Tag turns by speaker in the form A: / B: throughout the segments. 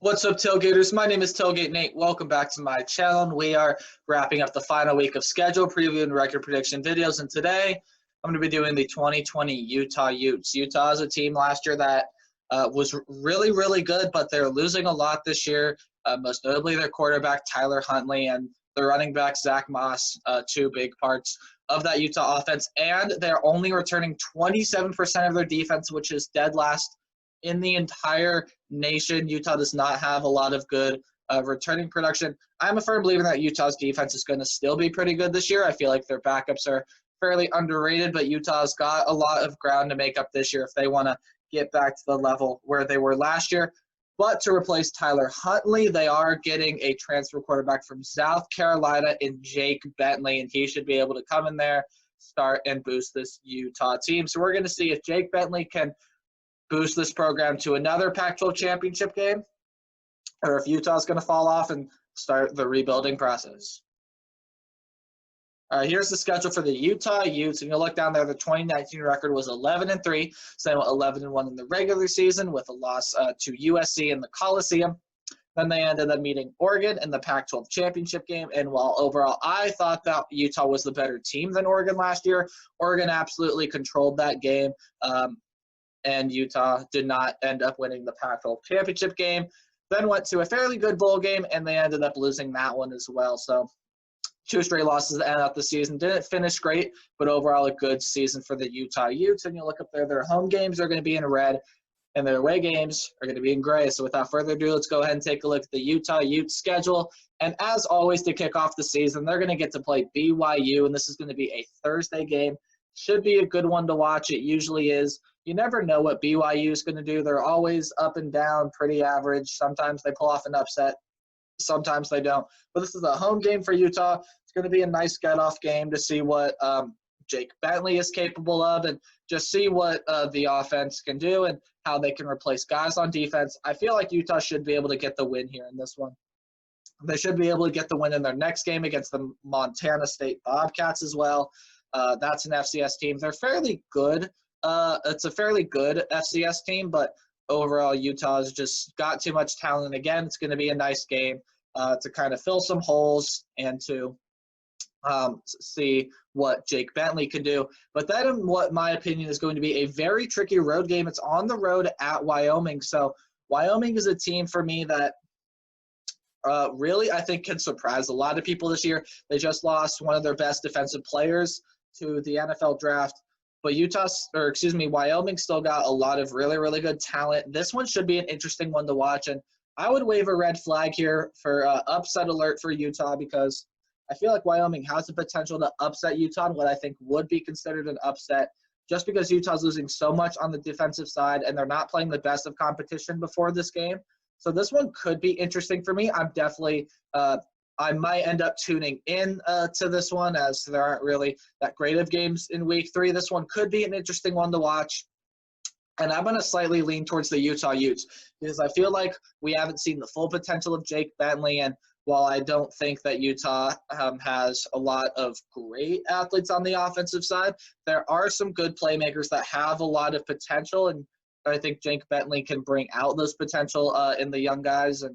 A: What's up, Tailgaters? My name is Tailgate Nate. Welcome back to my channel. And we are wrapping up the final week of schedule, preview, and record prediction videos. And today, I'm going to be doing the 2020 Utah Utes. Utah is a team last year that was really, really good, but they're losing a lot this year, most notably their quarterback, Tyler Huntley, and their running back, Zach Moss, two big parts of that Utah offense. And they're only returning 27% of their defense, which is dead last in the entire nation. Utah does not have a lot of good returning production. I'm a firm believer that Utah's defense is going to still be pretty good this year. I feel like their backups are fairly underrated, but Utah's got a lot of ground to make up this year if they want to get back to the level where they were last year. But to replace Tyler Huntley, they are getting a transfer quarterback from South Carolina in Jake Bentley, and he should be able to come in there, start, and boost this Utah team. So we're going to see if Jake Bentley can boost this program to another Pac-12 Championship game, or if Utah's going to fall off and start the rebuilding process. All right, here's the schedule for the Utah Utes, and you'll look down there. The 2019 record was 11-3, so they went 11-1 in the regular season with a loss to USC in the Coliseum. Then they ended up meeting Oregon in the Pac-12 Championship Game, and while overall I thought that Utah was the better team than Oregon last year, Oregon absolutely controlled that game. And Utah did not end up winning the Pac-12 Championship Game. Then went to a fairly good bowl game, and they ended up losing that one as well. So two straight losses to end out the season. Didn't finish great, but overall a good season for the Utah Utes. And you look up there, their home games are going to be in red, and their away games are going to be in gray. So without further ado, let's go ahead and take a look at the Utah Utes schedule. And as always, to kick off the season, they're going to get to play BYU, and this is going to be a Thursday game. Should be a good one to watch. It usually is. You never know what BYU is going to do. They're always up and down, pretty average. Sometimes they pull off an upset. Sometimes they don't. But this is a home game for Utah. It's going to be a nice get-off game to see what Jake Bentley is capable of and just see what the offense can do and how they can replace guys on defense. I feel like Utah should be able to get the win here in this one. They should be able to get the win in their next game against the Montana State Bobcats as well. That's an FCS team. They're fairly good. It's a fairly good FCS team, but overall Utah's just got too much talent. Again, it's going to be a nice game to kind of fill some holes and to see what Jake Bentley can do. But that, in what my opinion, is going to be a very tricky road game. It's on the road at Wyoming. So Wyoming is a team for me that really I think can surprise a lot of people this year. They just lost one of their best defensive players to the NFL draft. But Wyoming still got a lot of really, really good talent. This one should be an interesting one to watch. And I would wave a red flag here for upset alert for Utah, because I feel like Wyoming has the potential to upset Utah in what I think would be considered an upset, just because Utah's losing so much on the defensive side and they're not playing the best of competition before this game. So this one could be interesting for me. I'm definitely I might end up tuning in to this one, as there aren't really that great of games in week 3. This one could be an interesting one to watch. And I'm going to slightly lean towards the Utah Utes, because I feel like we haven't seen the full potential of Jake Bentley. And while I don't think that Utah has a lot of great athletes on the offensive side, there are some good playmakers that have a lot of potential. And I think Jake Bentley can bring out those potential in the young guys. And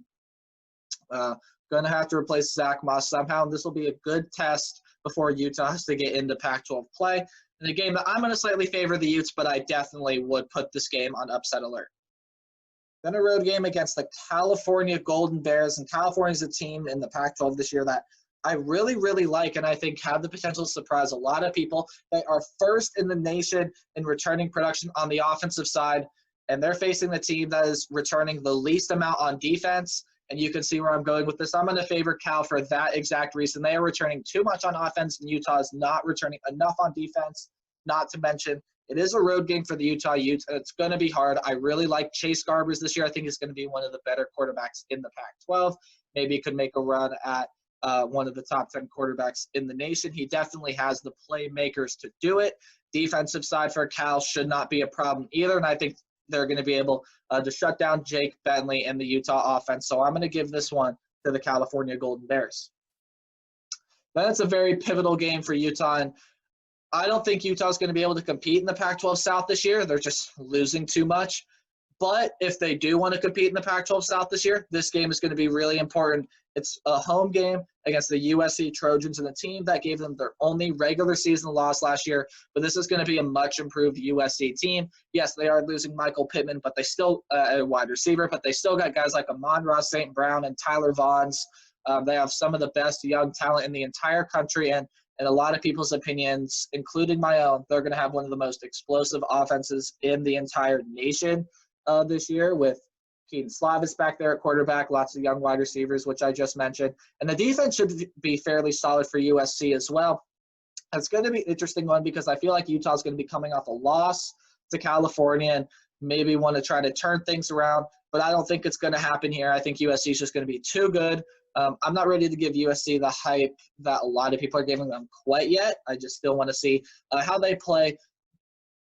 A: going to have to replace Zach Moss somehow, and this will be a good test before Utah has to get into Pac-12 play. In a game that I'm going to slightly favor the Utes, but I definitely would put this game on upset alert. Then a road game against the California Golden Bears, and California is a team in the Pac-12 this year that I really, really like, and I think have the potential to surprise a lot of people. They are first in the nation in returning production on the offensive side, and they're facing the team that is returning the least amount on defense. And you can see where I'm going with this. I'm going to favor Cal for that exact reason. They are returning too much on offense, and Utah is not returning enough on defense. Not to mention, it is a road game for the Utah Utes, and it's going to be hard. I really like Chase Garbers this year. I think he's going to be one of the better quarterbacks in the Pac-12. Maybe he could make a run at one of the top 10 quarterbacks in the nation. He definitely has the playmakers to do it. Defensive side for Cal should not be a problem either, and I think they're going to be able to shut down Jake Bentley and the Utah offense. So I'm going to give this one to the California Golden Bears. Then it's a very pivotal game for Utah, and I don't think Utah is going to be able to compete in the Pac-12 South this year. They're just losing too much. But if they do want to compete in the Pac-12 South this year, this game is going to be really important. It's a home game against the USC Trojans, and a team that gave them their only regular season loss last year. But this is going to be a much improved USC team. Yes, they are losing Michael Pittman, but they still a wide receiver, but they still got guys like Amon-Ra St. Brown and Tyler Vaughns. They have some of the best young talent in the entire country, and in a lot of people's opinions, including my own, they're going to have one of the most explosive offenses in the entire nation this year, with Keaton Slavis back there at quarterback, lots of young wide receivers, which I just mentioned. And the defense should be fairly solid for USC as well. It's going to be an interesting one because I feel like Utah is going to be coming off a loss to California and maybe want to try to turn things around, but I don't think it's going to happen here. I think USC is just going to be too good. I'm not ready to give USC the hype that a lot of people are giving them quite yet. I just still want to see how they play,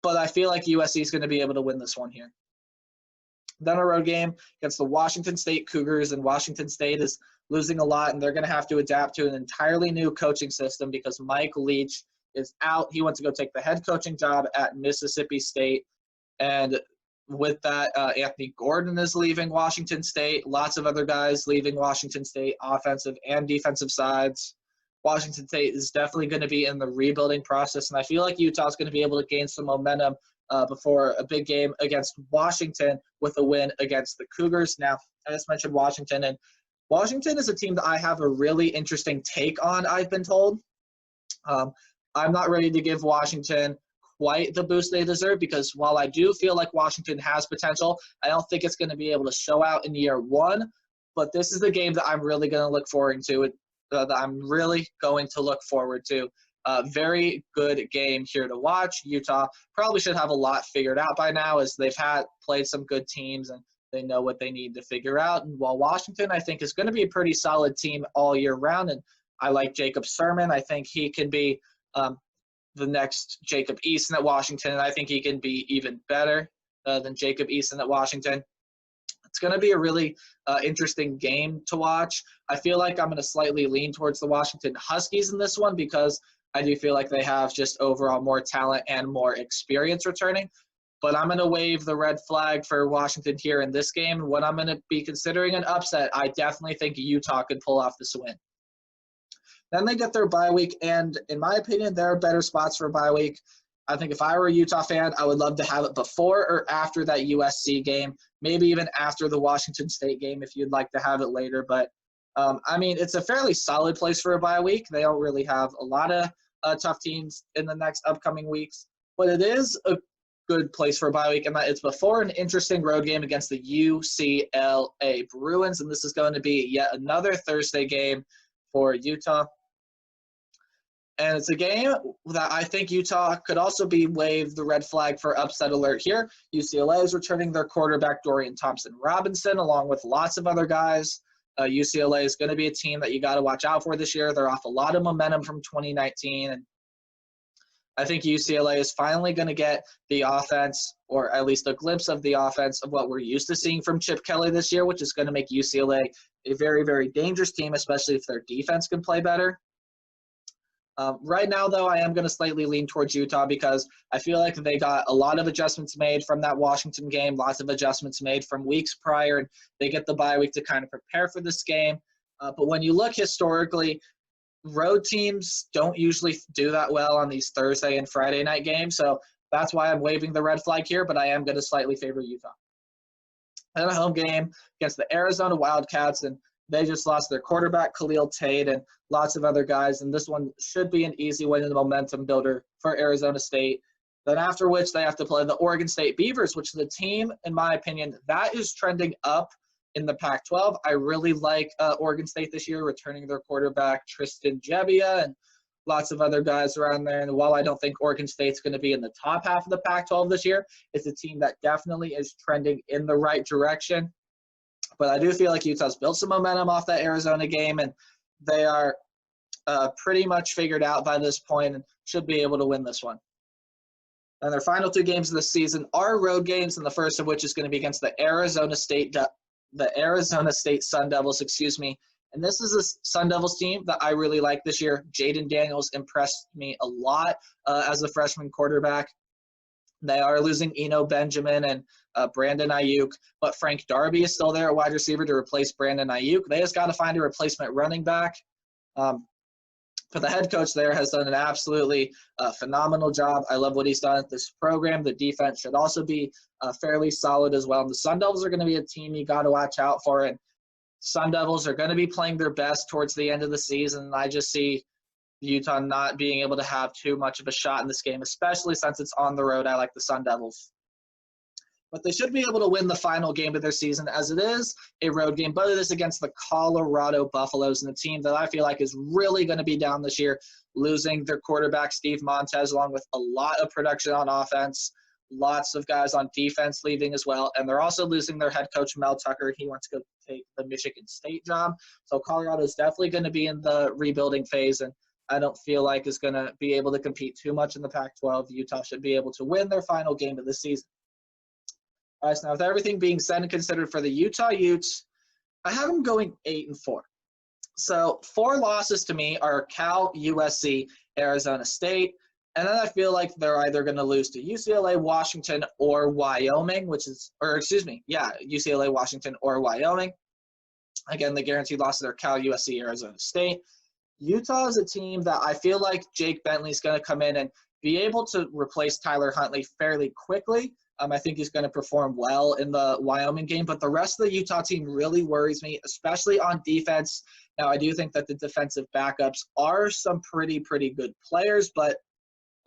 A: but I feel like USC is going to be able to win this one here. Then a road game against the Washington State Cougars, and Washington State is losing a lot, and they're going to have to adapt to an entirely new coaching system because Mike Leach is out. He wants to go take the head coaching job at Mississippi State, and with that, Anthony Gordon is leaving Washington State. Lots of other guys leaving Washington State, offensive and defensive sides. Washington State is definitely going to be in the rebuilding process, and I feel like Utah is going to be able to gain some momentum before a big game against Washington with a win against the Cougars. Now, I just mentioned Washington, and Washington is a team that I have a really interesting take on, I've been told. I'm not ready to give Washington quite the boost they deserve because while I do feel like Washington has potential, I don't think it's going to be able to show out in year one. But this is the game that I'm really going to look forward to. Very good game here to watch. Utah probably should have a lot figured out by now as they've played some good teams and they know what they need to figure out. And while Washington, I think, is going to be a pretty solid team all year round, and I like Jacob Sermon. I think he can be the next Jacob Eason at Washington, and I think he can be even better than Jacob Eason at Washington. It's going to be a really interesting game to watch. I feel like I'm going to slightly lean towards the Washington Huskies in this one because I do feel like they have just overall more talent and more experience returning. But I'm going to wave the red flag for Washington here in this game. When I'm going to be considering an upset, I definitely think Utah could pull off this win. Then they get their bye week, and in my opinion, there are better spots for a bye week. I think if I were a Utah fan, I would love to have it before or after that USC game, maybe even after the Washington State game if you'd like to have it later. But, I mean, it's a fairly solid place for a bye week. They don't really have a lot of tough teams in the next upcoming weeks, but it is a good place for a bye week, and that it's before an interesting road game against the UCLA Bruins, and this is going to be yet another Thursday game for Utah. And it's a game that I think Utah could also be waved the red flag for upset alert here. UCLA is returning their quarterback, Dorian Thompson-Robinson, along with lots of other guys. UCLA is going to be a team that you got to watch out for this year. They're off a lot of momentum from 2019, and I think UCLA is finally going to get the offense, or at least a glimpse of the offense of what we're used to seeing from Chip Kelly this year, which is going to make UCLA a very, very dangerous team, especially if their defense can play better. Right now, though, I am going to slightly lean towards Utah because I feel like they got a lot of adjustments made from that Washington game, lots of adjustments made from weeks prior, and they get the bye week to kind of prepare for this game. But when you look historically, road teams don't usually do that well on these Thursday and Friday night games, so that's why I'm waving the red flag here, but I am going to slightly favor Utah. Then a home game against the Arizona Wildcats, and they just lost their quarterback, Khalil Tate, and lots of other guys, and this one should be an easy win in the momentum builder for Arizona State. Then after which they have to play the Oregon State Beavers, which is a team, in my opinion, that is trending up in the Pac-12. I really like Oregon State this year, returning their quarterback, Tristan Gebbia, and lots of other guys around there. And while I don't think Oregon State's going to be in the top half of the Pac-12 this year, it's a team that definitely is trending in the right direction. But I do feel like Utah's built some momentum off that Arizona game, and they are pretty much figured out by this point and should be able to win this one. And their final two games of the season are road games, and the first of which is going to be against the Arizona State Sun Devils, And this is a Sun Devils team that I really like this year. Jaden Daniels impressed me a lot as a freshman quarterback. They are losing Eno Benjamin and Brandon Ayuk, but Frank Darby is still there at wide receiver to replace Brandon Ayuk. They just got to find a replacement running back. But the head coach there has done an absolutely phenomenal job. I love what he's done at this program. The defense should also be fairly solid as well. And the Sun Devils are going to be a team you got to watch out for. And Sun Devils are going to be playing their best towards the end of the season. I just see Utah not being able to have too much of a shot in this game, especially since it's on the road. I like the Sun Devils. But they should be able to win the final game of their season, as it is a road game, but it is against the Colorado Buffaloes, and a team that I feel like is really going to be down this year, losing their quarterback, Steve Montez, along with a lot of production on offense, lots of guys on defense leaving as well, and they're also losing their head coach, Mel Tucker. He wants to go take the Michigan State job. So Colorado is definitely going to be in the rebuilding phase, and I don't feel like is going to be able to compete too much in the Pac-12. Utah should be able to win their final game of the season. All right, so now with everything being said and considered for the Utah Utes, I have them going 8-4. So 4 losses to me are Cal, USC, Arizona State, and then I feel like they're either going to lose to UCLA, Washington, or Wyoming, UCLA, Washington, or Wyoming. Again, the guaranteed losses are Cal, USC, Arizona State. Utah is a team that I feel like Jake Bentley is going to come in and be able to replace Tyler Huntley fairly quickly. I think he's going to perform well in the Wyoming game, but the rest of the Utah team really worries me, especially on defense. Now, I do think that the defensive backups are some pretty good players, but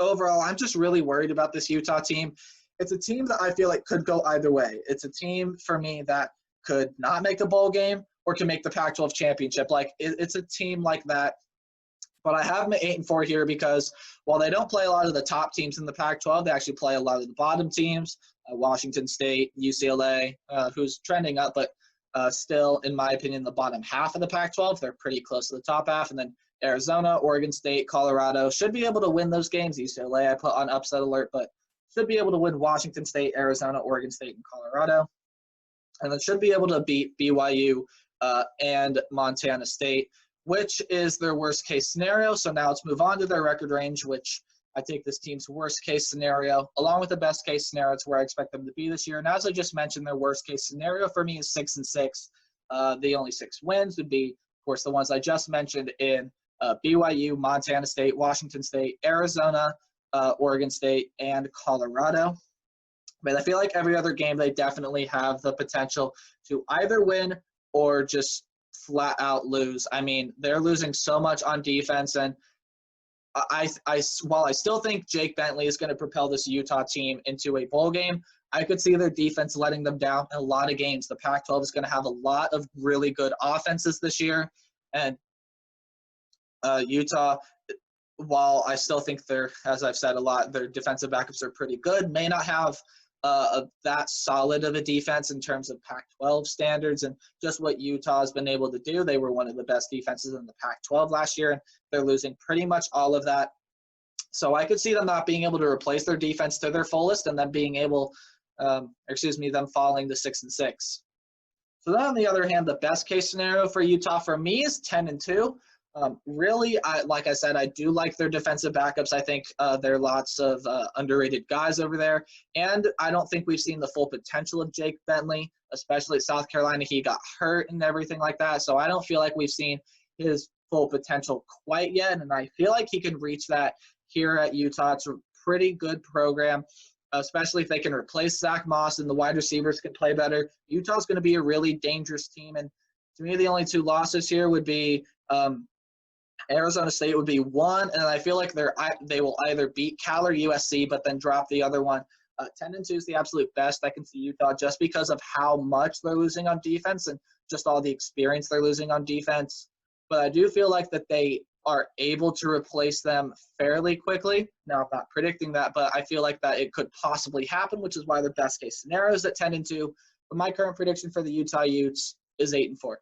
A: overall, I'm just really worried about this Utah team. It's a team that I feel like could go either way. It's a team, for me, that could not make the bowl game or can make the Pac-12 championship. It's a team like that. But I have them at 8-4 here because while they don't play a lot of the top teams in the Pac-12, they actually play a lot of the bottom teams, Washington State, UCLA, who's trending up, but still, in my opinion, the bottom half of the Pac-12. They're pretty close to the top half. And then Arizona, Oregon State, Colorado should be able to win those games. UCLA I put on upset alert, but should be able to win Washington State, Arizona, Oregon State, and Colorado. And then should be able to beat BYU and Montana State, which is their worst case scenario. So now let's move on to their record range, which I take this team's worst case scenario along with the best case scenario. It's where I expect them to be this year. And as I just mentioned, their worst case scenario for me is 6-6. The only 6 wins would be, of course, the ones I just mentioned in BYU, Montana State, Washington State, Arizona, Oregon State, and Colorado. But I feel like every other game they definitely have the potential to either win or just flat out lose. I mean, they're losing so much on defense, and while I still think Jake Bentley is going to propel this Utah team into a bowl game, I could see their defense letting them down in a lot of games. The Pac-12 is going to have a lot of really good offenses this year, and Utah, while I still think they're, as I've said a lot, their defensive backups are pretty good, may not have that solid of a defense in terms of Pac-12 standards and just what Utah has been able to do. They were one of the best defenses in the Pac-12 last year, and they're losing pretty much all of that. So I could see them not being able to replace their defense to their fullest and then being able, them falling to 6-6. So then on the other hand, the best case scenario for Utah for me is 10-2. Really, like I said, I do like their defensive backups. I think there are lots of underrated guys over there. And I don't think we've seen the full potential of Jake Bentley, especially at South Carolina. He got hurt and everything like that. So I don't feel like we've seen his full potential quite yet. And I feel like he can reach that here at Utah. It's a pretty good program, especially if they can replace Zach Moss and the wide receivers can play better. Utah's going to be a really dangerous team. And to me, the only 2 losses here would be Arizona State would be 1, and I feel like they will either beat Cal or USC, but then drop the other one. 10-2 is the absolute best I can see Utah just because of how much they're losing on defense and just all the experience they're losing on defense. But I do feel like that they are able to replace them fairly quickly. Now, I'm not predicting that, but I feel like that it could possibly happen, which is why their best case scenario is at 10-2. But my current prediction for the Utah Utes is 8-4.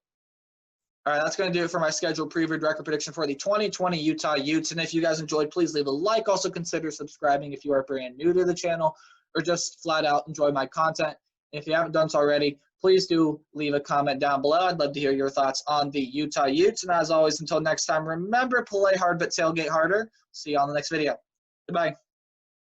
A: All right, that's going to do it for my schedule preview record prediction for the 2020 Utah Utes. And if you guys enjoyed, please leave a like. Also consider subscribing if you are brand new to the channel or just flat out enjoy my content. If you haven't done so already, please do leave a comment down below. I'd love to hear your thoughts on the Utah Utes. And as always, until next time, remember, play hard but tailgate harder. See you on the next video. Goodbye.